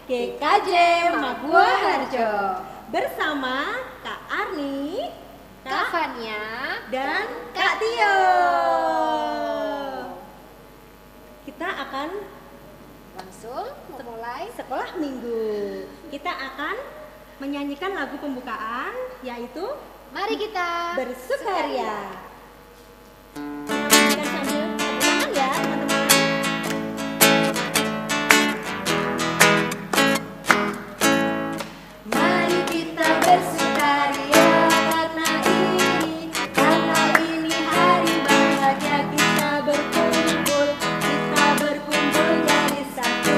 GKJ Magua Harjo bersama Kak Arni, Kak Fania, dan Kak Tio. Kita akan langsung memulai sekolah minggu. Kita akan menyanyikan lagu pembukaan, yaitu Mari Kita Bersukaria. Kita sambil tepuk tangan ya teman-teman. Mari kita bersukaria karena ini hari bahagia. Kita berkumpul jadi satu.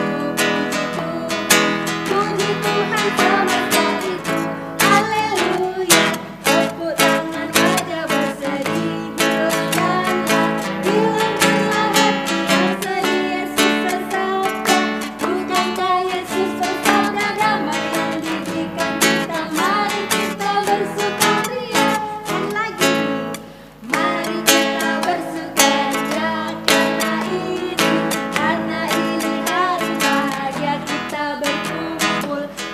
Puji Tuhan semesta itu, haleluya. Tepuk tangan saja bersedih, hilangkanlah hati yang sedih. Yesus bersabda, bukankah Yesus bersabda damai yang diberikan kita. Mari kita bersukaria. Dan lagi, mari kita bersukaria karena ini hari bahagia.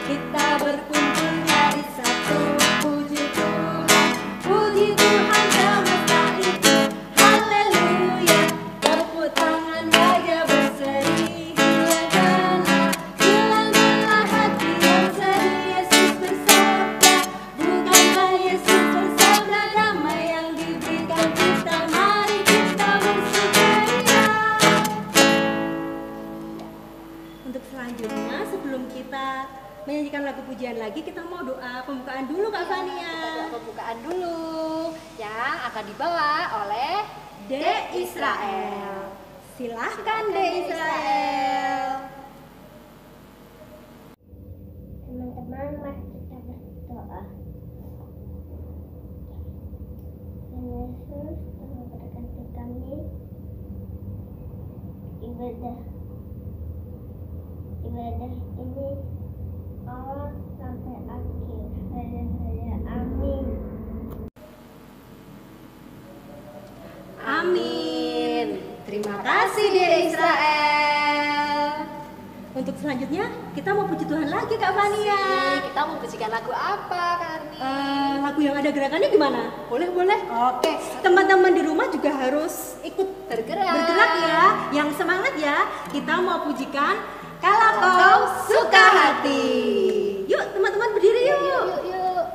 Kita berkumpul jadi satu. Puji Tuhan semesta itu, haleluya. Tepuk tangan saja bersedih, hilangkanlah hati yang sedih. Yesus bersabda, bukankah Yesus bersabda damai yang diberikan kita. Mari kita bersukaria. Untuk selanjutnya, sebelum kita menyanyikan lagu pujian lagi, kita mau doa pembukaan dulu Kak Kita Fania. doa pembukaan dulu yang akan dibawa oleh D. Israel. Silahkan D. Israel. Teman-teman, mari kita berdoa. Tuhan Yesus, tolong berkati kami ibadah ini awal sampai akhir. Haleluya, amin. Amin. Terima kasih D. Israel. Untuk selanjutnya, kita mau puji Tuhan lagi Kak Fania. Kita mau pujikan lagu apa, Kak Arni? Lagu yang ada gerakannya gimana? Boleh. Oke, teman-teman di rumah juga harus ikut bergerak ya. Yang semangat ya. Kita mau pujikan Kalau Kau Suka Hati. Yuk teman-teman berdiri yuk. Yuk.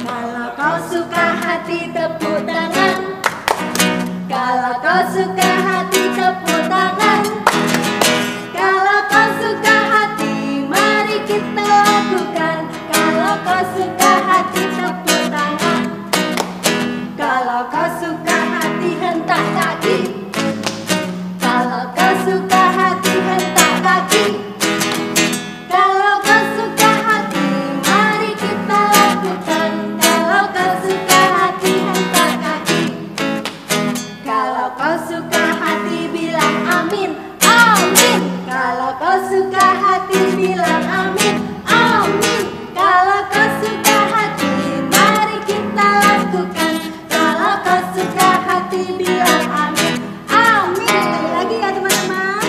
Kalau kau suka hati, tepuk tangan. Kalau kau suka hati, tepuk tangan. Kalau kau suka hati, mari kita lakukan. Kalau kau suka hati, tepuk tangan. Kalau kau suka hati, hentak kaki. Kalau kau suka hati, hentak kaki. Kalau kau suka hati, mari kita lakukan. Kalau kau suka hati, hentak kaki. Kalau kau suka hati, bilang amin, amin. Kalau kau suka hati, bilang amin, amin. Kalau kau suka hati, mari kita lakukan. Kalau kau suka hati, bilang amin, amin. Sekali lagi ya teman-teman.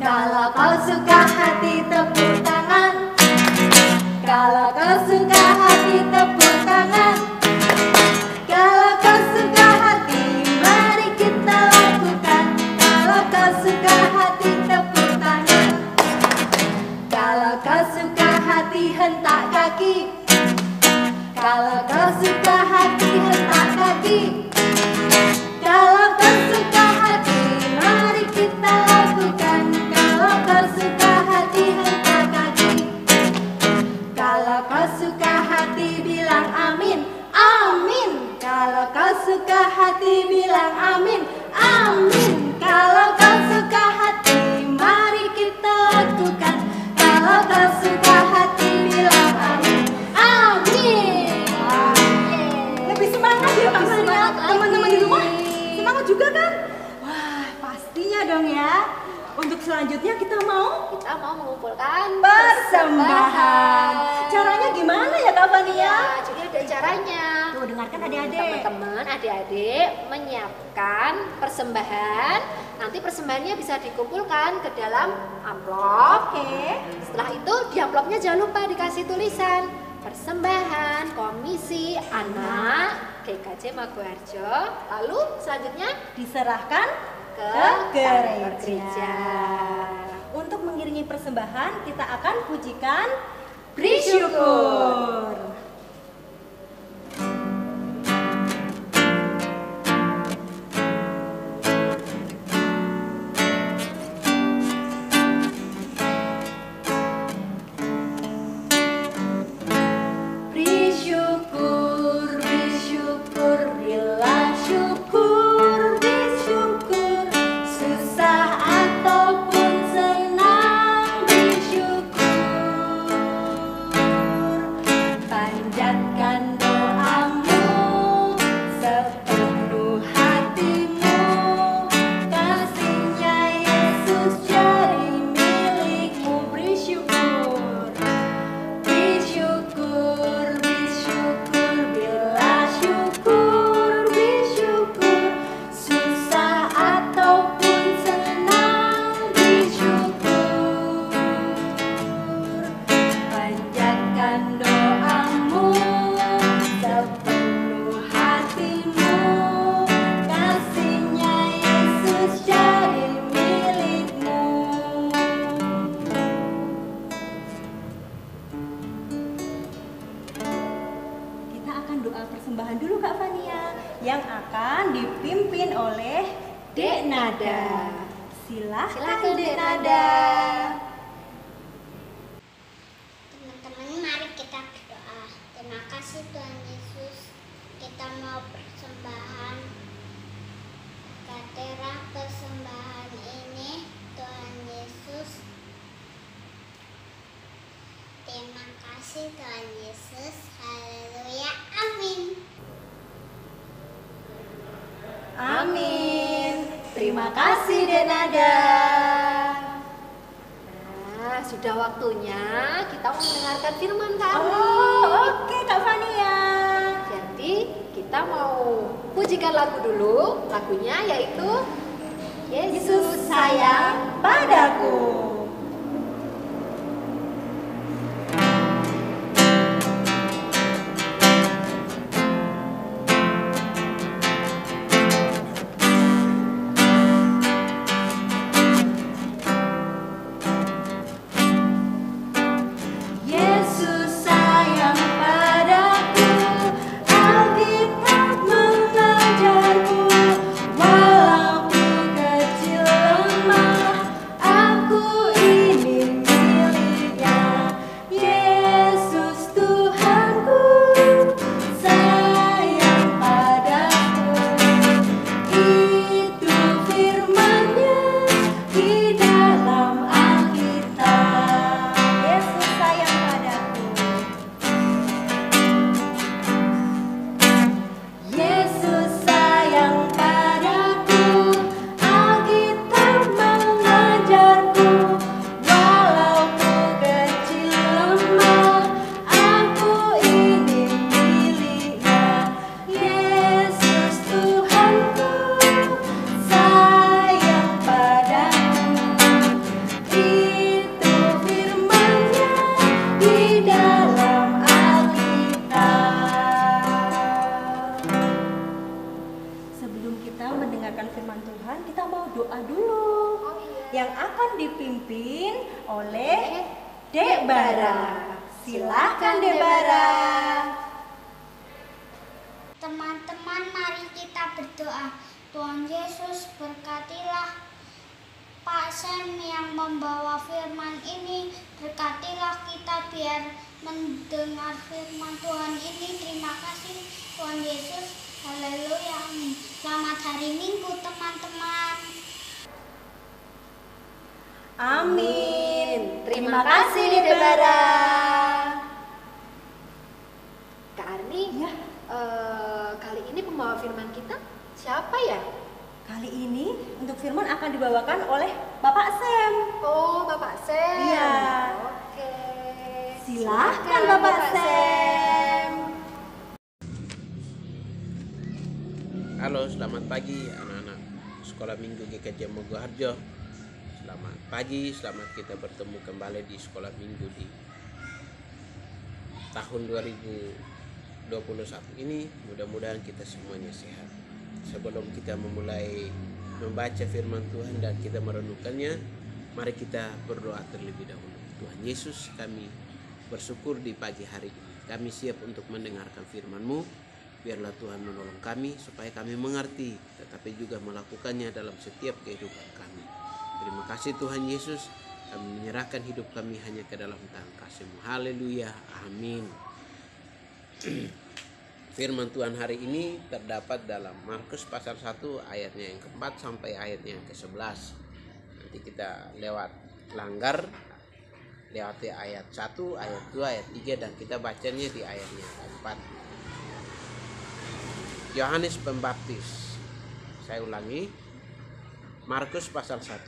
Kalau kau suka hati, tepuk tangan. Kalau kau suka hati, tepuk tangan. Kalau kau suka hati, mari kita lakukan. Kalau kau suka hati, tepuk tangan. Kalau kau suka hati, hentak kaki. Kalau kau suka hati, hentak kaki. Kalau kau suka hati, mari kita lakukan. Kalau kau suka hati, hentak kaki. Kalau kau suka hati, bilang amin, amin. Kalau kau suka hati, bilang amin, amin. Kalau kau suka hati, mari kita lakukan. Kalau kau suka hati, bilang amin, amin. Lebih semangat ya Kak Lebih Fania. semangat lagi. Teman-teman di rumah semangat juga kan? Wah pastinya dong ya. Untuk selanjutnya kita mau mengumpulkan persembahan. Caranya gimana ya Kak Fania? Ya, jadi ada caranya. Tuh dengarkan adik-adik. Teman-teman, adik-adik menyiapkan persembahan. Nanti persembahannya bisa dikumpulkan ke dalam amplop. Oke. Setelah itu di amplopnya jangan lupa dikasih tulisan persembahan Komisi Anak GKJ Maguwarjo. Lalu selanjutnya Diserahkan ke ke kantor gereja. Untuk mengiringi persembahan kita akan pujikan Beri syukur. Doa persembahan dulu Kak Fania yang akan dipimpin oleh Dek Nada. Silakan Dek Nada. Teman-teman, mari kita berdoa. Terima kasih Tuhan Yesus. Kita mau persembahan katera persembahan ini Tuhan Yesus. Terima kasih Tuhan Yesus. Haleluya. Amin. Amin. Terima kasih Dek Nada. Nah, sudah waktunya kita mau mendengarkan firman kami. Oke Kak Fania. Jadi kita mau pujikan lagu dulu. Lagunya yaitu Yesus sayang padaku. Yang akan dipimpin oleh Dek Bara. Silakan Dek Bara. Teman-teman, mari kita berdoa. Tuhan Yesus, berkatilah Pak Sam yang membawa firman ini. Berkatilah kita biar mendengar firman Tuhan ini. Terima kasih Tuhan Yesus. Haleluya. Selamat hari Minggu teman-teman. Amin. Terima kasih Dek Bara. Kak Arni, Ya. Kali ini pembawa firman kita siapa ya? Kali ini untuk firman akan dibawakan oleh Bapak Sam. Oh, Bapak Sam. Iya. Oke. Silahkan Bapak Sam. Halo, selamat pagi anak-anak Sekolah Minggu GKJ Mogoharjo. Selamat pagi, selamat kita bertemu kembali di Sekolah Minggu di tahun 2021 ini. Mudah-mudahan kita semuanya sehat. Sebelum kita memulai membaca firman Tuhan dan kita merenungkannya, mari kita berdoa terlebih dahulu. Tuhan Yesus, kami bersyukur di pagi hari ini. Kami siap untuk mendengarkan firman-Mu. Biarlah Tuhan menolong kami supaya kami mengerti, tetapi juga melakukannya dalam setiap kehidupan kami. Terima kasih Tuhan Yesus. Kami menyerahkan hidup kami hanya ke dalam tangan kasih-Mu. Haleluya. Amin. Firman Tuhan hari ini terdapat dalam Markus pasal 1 ayatnya yang keempat sampai ayatnya yang ke-11. Nanti kita lewati ayat 1, ayat 2, ayat 3 dan kita bacanya di ayatnya keempat. Yohanes Pembaptis. Saya ulangi. Markus pasal 1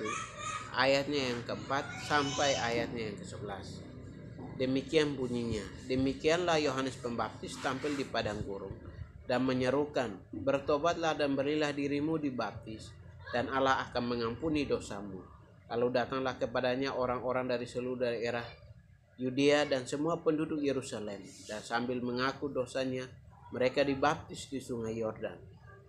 ayatnya yang keempat sampai ayatnya yang ke-11. Demikian bunyinya. Demikianlah Yohanes Pembaptis tampil di padang gurun dan menyerukan, bertobatlah dan berilah dirimu dibaptis, dan Allah akan mengampuni dosamu. Lalu datanglah kepadanya orang-orang dari seluruh daerah Yudea dan semua penduduk Yerusalem, dan sambil mengaku dosanya, mereka dibaptis di sungai Yordan.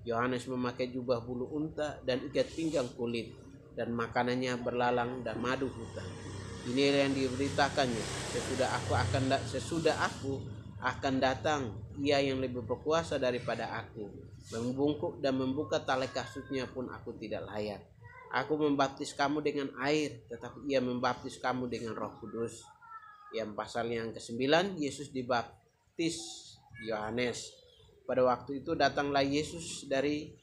Yohanes memakai jubah bulu unta dan ikat pinggang kulit, dan makanannya berlalang dan madu hutan. Inilah yang diberitakannya, sesudah aku akan datang, ia yang lebih berkuasa daripada aku. Membungkuk dan membuka tali kasutnya pun aku tidak layak. Aku membaptis kamu dengan air, tetapi ia membaptis kamu dengan Roh Kudus. Yang pasalnya yang ke-9, Yesus dibaptis Yohanes. Pada waktu itu datanglah Yesus dari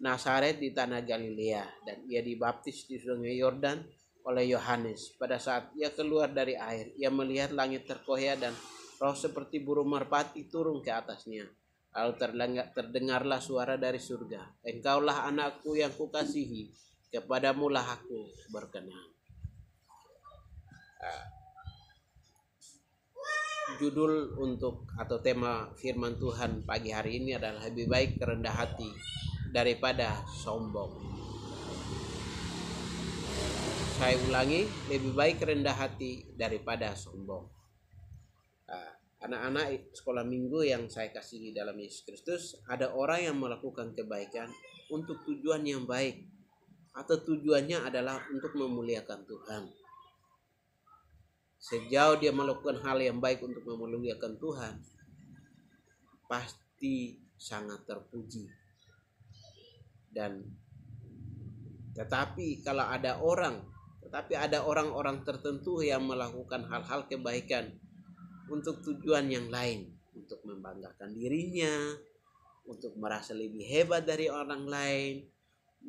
Nazaret di tanah Galilea, dan ia dibaptis di sungai Yordan oleh Yohanes. Pada saat ia keluar dari air, ia melihat langit terkoyak dan roh seperti burung merpati turun ke atasnya. Lalu terdengarlah suara dari surga, Engkaulah anakku yang kukasihi, kepadamulah aku berkenan. Judul untuk atau tema firman Tuhan pagi hari ini adalah lebih baik rendah hati daripada sombong. Saya ulangi, lebih baik rendah hati daripada sombong. Anak-anak sekolah minggu yang saya kasihi dalam Yesus Kristus, ada orang yang melakukan kebaikan untuk tujuan yang baik, atau tujuannya adalah untuk memuliakan Tuhan. Sejauh dia melakukan hal yang baik untuk memuliakan Tuhan, pasti sangat terpuji. Tetapi ada orang-orang tertentu yang melakukan hal-hal kebaikan untuk tujuan yang lain, untuk membanggakan dirinya, untuk merasa lebih hebat dari orang lain,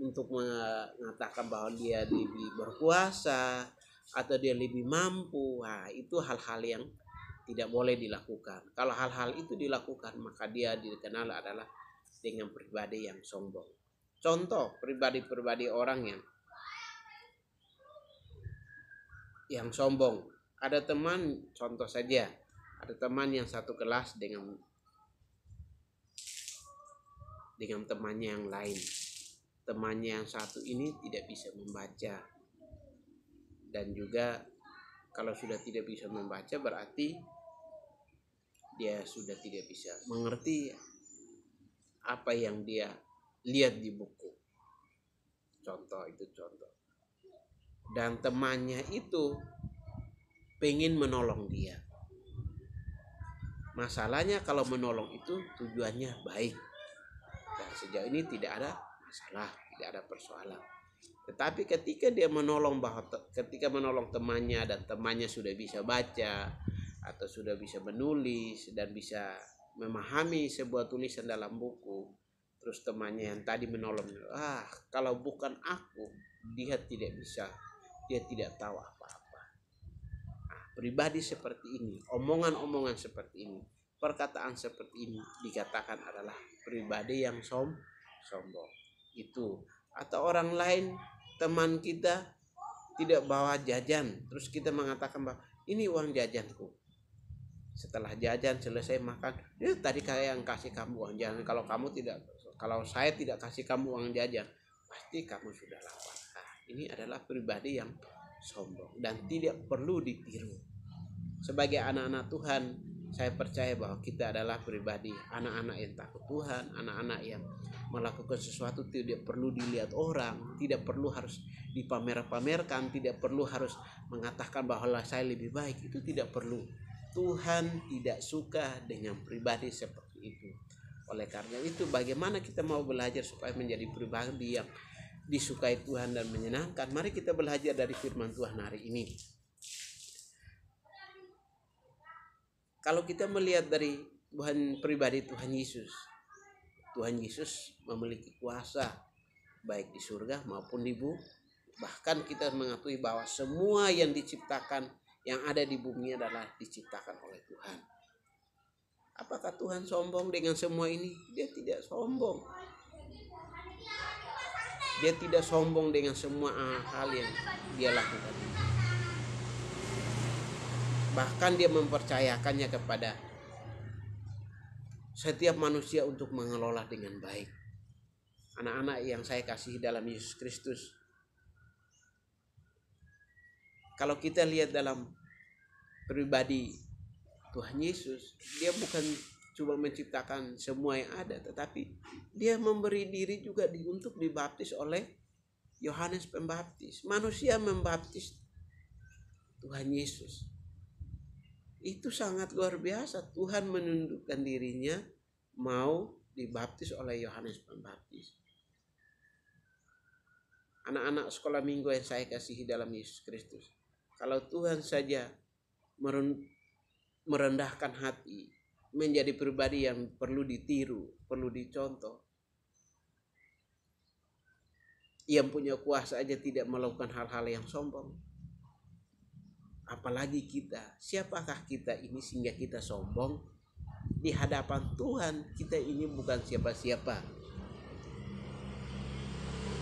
untuk mengatakan bahwa dia lebih berkuasa atau dia lebih mampu. Itu hal-hal yang tidak boleh dilakukan. Kalau hal-hal itu dilakukan, maka dia dikenal adalah dengan pribadi yang sombong. Contoh pribadi-pribadi orang yang sombong. Ada teman, contoh saja, ada teman yang satu kelas dengan temannya yang lain. Temannya yang satu ini tidak bisa membaca. Dan juga kalau sudah tidak bisa membaca berarti dia sudah tidak bisa mengerti apa yang dia lihat di buku. Contoh. Dan temannya itu pengen menolong dia. Masalahnya kalau menolong itu tujuannya baik. Dan sejauh ini tidak ada masalah, tidak ada persoalan. Tetapi ketika menolong temannya dan temannya sudah bisa baca atau sudah bisa menulis dan bisa memahami sebuah tulisan dalam buku, terus temannya yang tadi menolong, kalau bukan aku dia tidak bisa, dia tidak tahu apa-apa. Pribadi seperti ini, omongan-omongan seperti ini, perkataan seperti ini dikatakan adalah pribadi yang sombong. Itu. Atau orang lain, teman kita tidak bawa jajan, terus kita mengatakan bahwa ini uang jajanku. Setelah jajan selesai makan, ya tadi kayak yang kasih kamu uang jajan. Kalau saya tidak kasih kamu uang jajan, pasti kamu sudah lapar. Nah, ini adalah pribadi yang sombong dan tidak perlu ditiru. Sebagai anak-anak Tuhan, saya percaya bahwa kita adalah pribadi anak-anak yang takut Tuhan, anak-anak yang melakukan sesuatu tidak perlu dilihat orang, tidak perlu harus dipamer-pamerkan, tidak perlu harus mengatakan bahwa saya lebih baik. Itu tidak perlu. Tuhan tidak suka dengan pribadi seperti itu. Oleh karena itu, bagaimana kita mau belajar supaya menjadi pribadi yang disukai Tuhan dan menyenangkan? Mari kita belajar dari firman Tuhan hari ini. Kalau kita melihat dari pribadi Tuhan Yesus memiliki kuasa baik di surga maupun di bumi. Bahkan kita mengakui bahwa semua yang diciptakan, yang ada di bumi adalah diciptakan oleh Tuhan. Apakah Tuhan sombong dengan semua ini? Dia tidak sombong. Dia tidak sombong dengan semua hal yang dia lakukan. Bahkan dia mempercayakannya kepada setiap manusia untuk mengelola dengan baik. Anak-anak yang saya kasihi dalam Yesus Kristus, kalau kita lihat dalam pribadi Tuhan Yesus, dia bukan cuma menciptakan semua yang ada, tetapi dia memberi diri juga untuk dibaptis oleh Yohanes Pembaptis. Manusia membaptis Tuhan Yesus. Itu sangat luar biasa. Tuhan menundukkan dirinya mau dibaptis oleh Yohanes Pembaptis. Anak-anak sekolah minggu yang saya kasihi dalam Yesus Kristus, kalau Tuhan saja merendahkan hati, menjadi pribadi yang perlu ditiru, perlu dicontoh, yang punya kuasa aja tidak melakukan hal-hal yang sombong, apalagi kita. Siapakah kita ini sehingga kita sombong? Di hadapan Tuhan kita ini bukan siapa-siapa.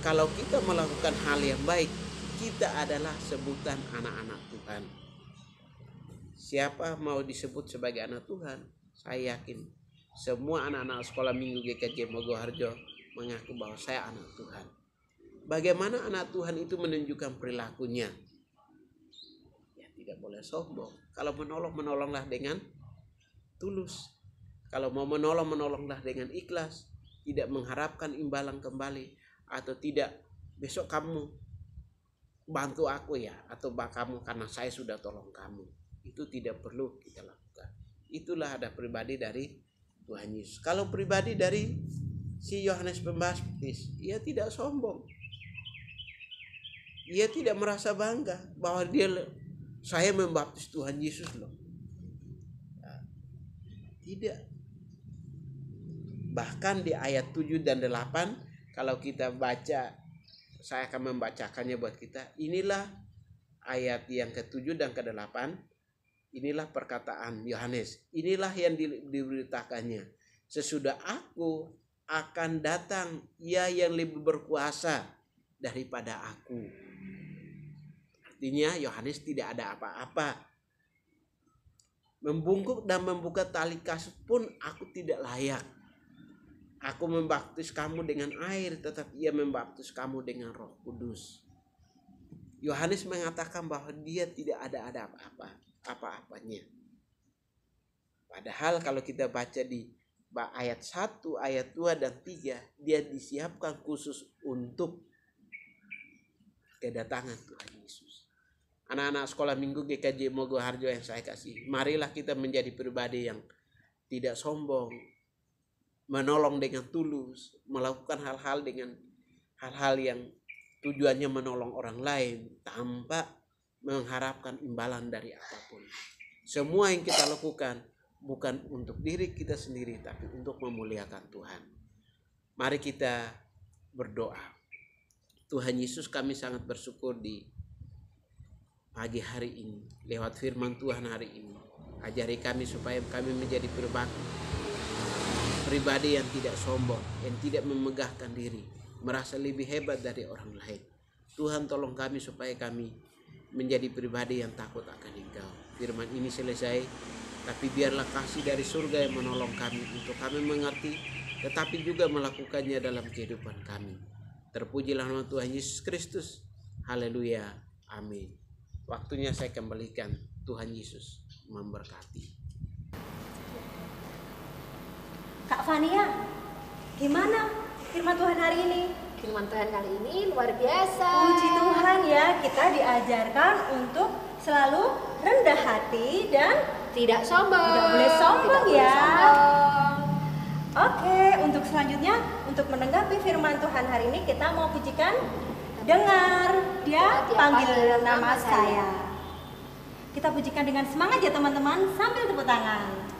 Kalau kita melakukan hal yang baik, kita adalah sebutan anak-anak Tuhan. Siapa mau disebut sebagai anak Tuhan? Saya yakin semua anak-anak sekolah minggu GKJ Mogoharjo mengaku bahwa saya anak Tuhan. Bagaimana anak Tuhan itu menunjukkan perilakunya? Ya, tidak boleh sombong. Kalau menolonglah dengan tulus. Kalau mau menolonglah dengan ikhlas. Tidak mengharapkan imbalan kembali. Atau tidak, besok kamu bantu aku ya. Atau kamu karena saya sudah tolong kamu. Itu tidak perlu kita lakukan. Itulah ada pribadi dari Tuhan Yesus. Kalau pribadi dari si Yohanes Pembaptis, ia tidak sombong. Ia tidak merasa bangga bahwa saya membaptis Tuhan Yesus loh. Nah, tidak. Bahkan di ayat 7 dan 8, kalau kita baca, saya akan membacakannya buat kita. Inilah ayat yang ke-7 dan ke-8. Inilah perkataan Yohanes. Inilah yang diberitakannya. Sesudah aku akan datang ia yang lebih berkuasa daripada aku. Artinya Yohanes tidak ada apa-apa. Membungkuk dan membuka tali kasut pun aku tidak layak. Aku membaptis kamu dengan air, tetapi ia membaptis kamu dengan Roh Kudus. Yohanes mengatakan bahwa dia tidak ada apa-apanya. Padahal kalau kita baca di ayat 1, ayat 2 dan 3, dia disiapkan khusus untuk kedatangan Tuhan Yesus. Anak-anak sekolah minggu GKJ Mogoharjo yang saya kasih, marilah kita menjadi pribadi yang tidak sombong, menolong dengan tulus, melakukan hal-hal yang tujuannya menolong orang lain tanpa mengharapkan imbalan dari apapun. Semua yang kita lakukan bukan untuk diri kita sendiri, tapi untuk memuliakan Tuhan. Mari kita berdoa. Tuhan Yesus, kami sangat bersyukur di pagi hari ini, lewat firman Tuhan hari ini. Ajari kami supaya kami menjadi pribadi yang tidak sombong, yang tidak memegahkan diri, merasa lebih hebat dari orang lain. Tuhan tolong kami supaya kami menjadi pribadi yang takut akan Engkau. Firman ini selesai, tapi biarlah kasih dari surga yang menolong kami untuk kami mengerti, tetapi juga melakukannya dalam kehidupan kami. Terpujilah nama Tuhan Yesus Kristus. Haleluya. Amin. Waktunya saya kembalikan. Tuhan Yesus memberkati. Kak Fania, gimana firman Tuhan hari ini? Firman Tuhan kali ini luar biasa. Puji Tuhan ya, kita diajarkan untuk selalu rendah hati dan Tidak sombong. Tidak boleh sombong Tidak boleh ya. sombong. Oke, untuk selanjutnya untuk menanggapi firman Tuhan hari ini kita mau pujikan dengar dia panggil nama saya. Kita pujikan dengan semangat ya teman-teman sambil tepuk tangan.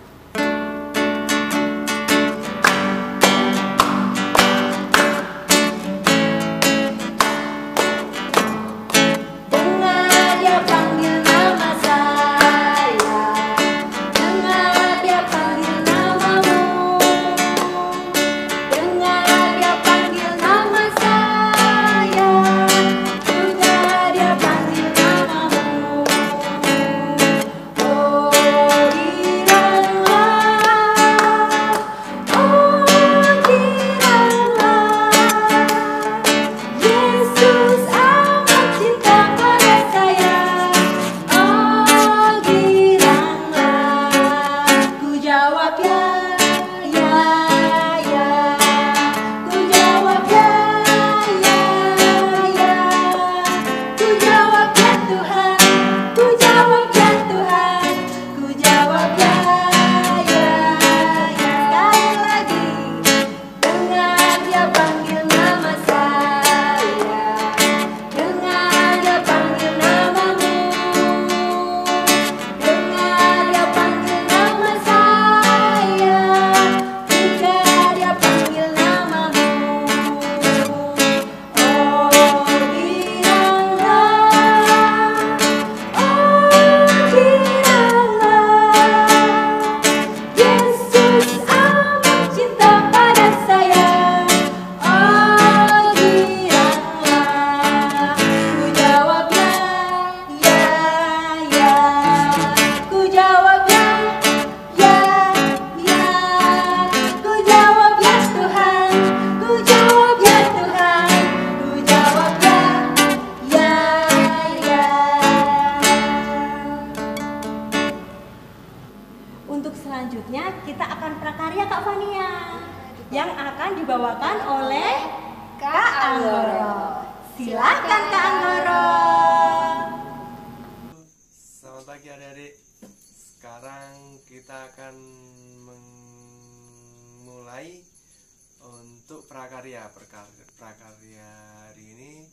yang akan dibawakan oleh Kak Anggoro. Silakan Kak Anggoro. Selamat pagi adik-adik. Sekarang kita akan memulai untuk prakarya. Prakarya hari ini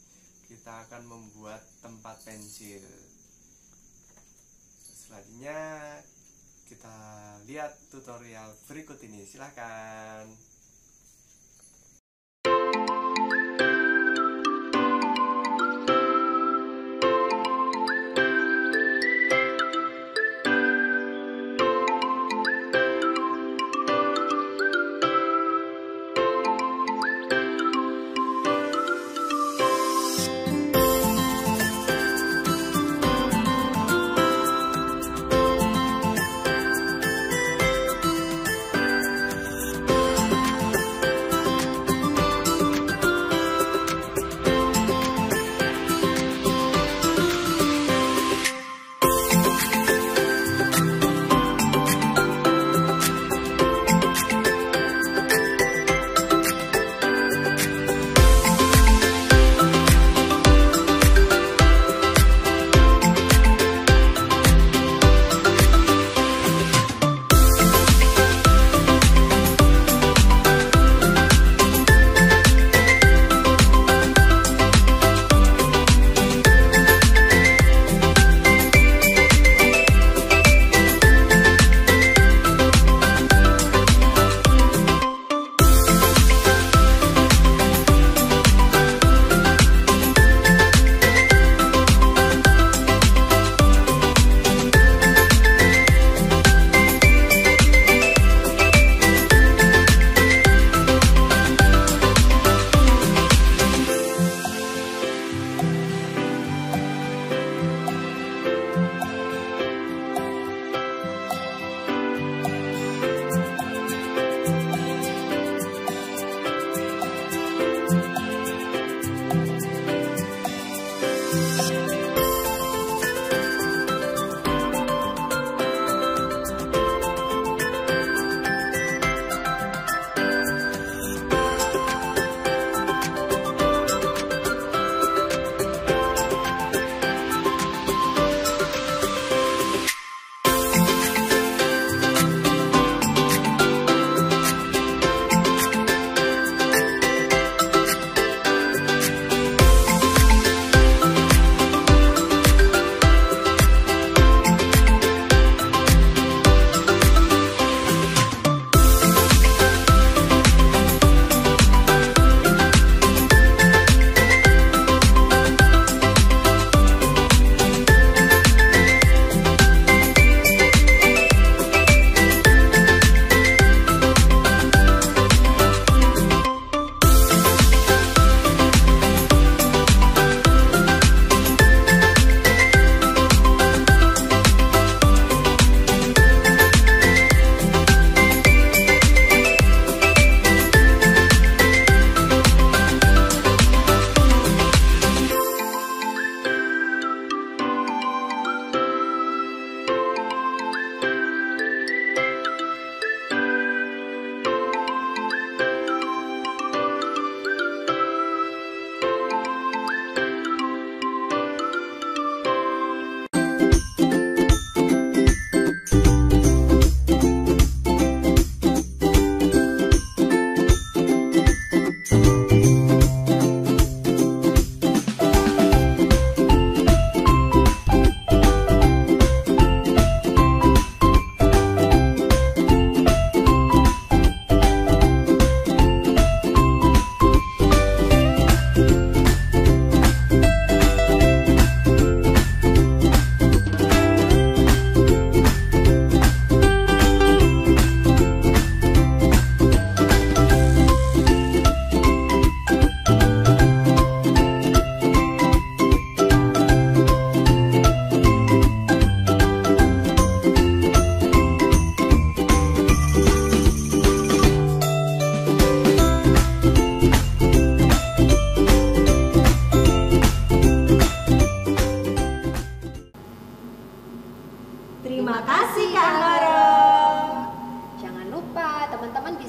kita akan membuat tempat pensil. Selanjutnya kita lihat tutorial berikut ini. Silahkan.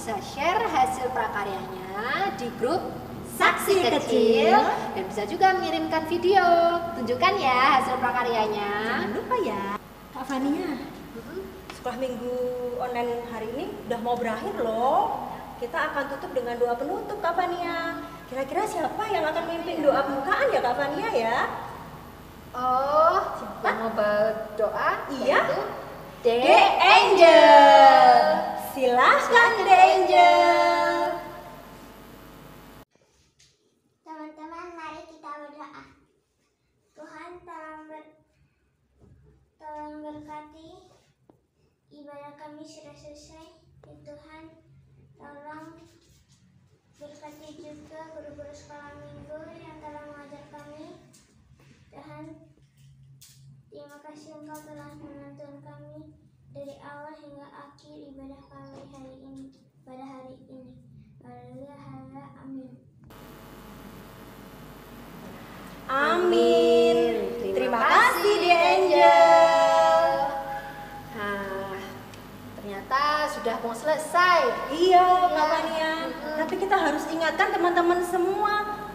bisa share hasil prakaryanya di grup Saksi Kecil dan bisa juga mengirimkan video. Tunjukkan ya hasil prakaryanya. Jangan lupa ya, Kak Fania. Sekolah minggu online hari ini udah mau berakhir loh. Kita akan tutup dengan doa penutup, Kak Fania. Kira-kira siapa yang akan memimpin doa pembukaan ya, Kak Fania ya? Oh, yang mau berdoa? Iya. Yaitu The Angel. Silahkan The Angel. Teman-teman, mari kita berdoa. Tuhan, tolong berkati ibadah kami sudah selesai. Ya Tuhan, tolong berkati juga guru-guru sekolah minggu yang telah mengajar kami. Tuhan, terima kasih Engkau telah menuntun kami dari awal hingga akhir ibadah kami hari ini. Pada hari ini, haleluya, haleluya, amin. Amin. Terima kasih The Angel. Nah, ternyata sudah mau selesai. Iya, Kak Fania. Tapi kita harus ingatkan teman-teman semua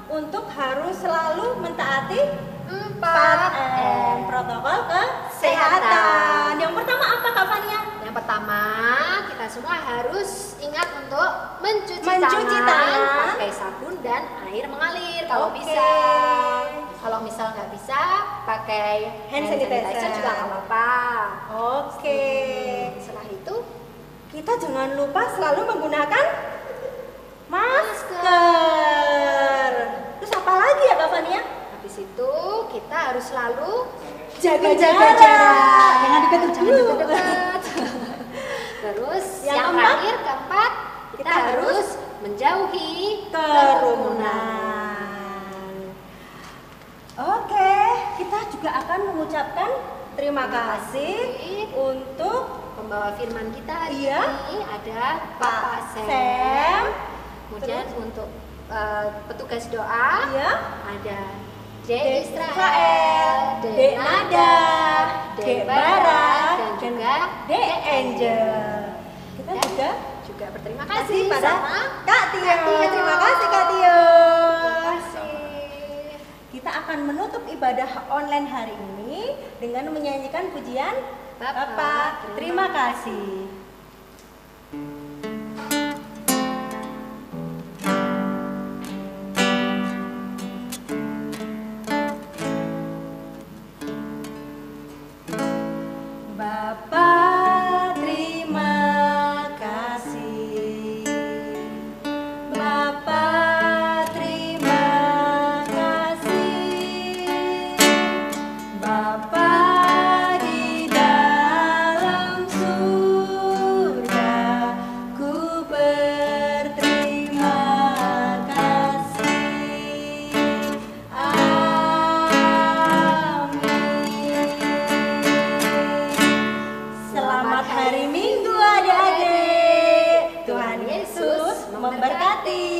untuk harus selalu mentaati 4M, protokol kesehatan. Yang pertama apa, Kak Fania? Yang pertama, kita semua harus ingat untuk mencuci Mencuci tangan. pakai sabun dan air mengalir kalau Oke. bisa. Kalau misal nggak bisa, pakai Hand sanitizer. juga nggak apa-apa. Oke. Setelah itu, Kita jangan lupa selalu menggunakan masker. Terus apa lagi ya, Kak Fania? habis itu kita harus selalu Jaga jarak. Jangan dekat Jangan dulu. dekat-dekat. Terus Yang yang keempat, keempat, kita kita harus menjauhi Kerumunan. Oke, kita juga akan mengucapkan terima kasih untuk Pembawa firman kita hari Iya. ini ada Pak Bapak Sam. Sam. Kemudian Terus? untuk petugas doa ya, ada D Dek Israel, Dek Nada, Dek Bara, dan juga Dek Angel. Kita Dan juga berterima kasih kasih pada sama Kak Tio. Kak Tio. Terima kasih Kak Tio. Terima kasih. Kita akan menutup ibadah online hari ini dengan menyanyikan pujian Bapak. Terima kasih. Bapak, terima kasih. Bapak, terima kasih. Bapak di dalam surga, ku berterima kasih. Amin. Selamat hari Minggu adik-adik. Tuhan Yesus memberkati.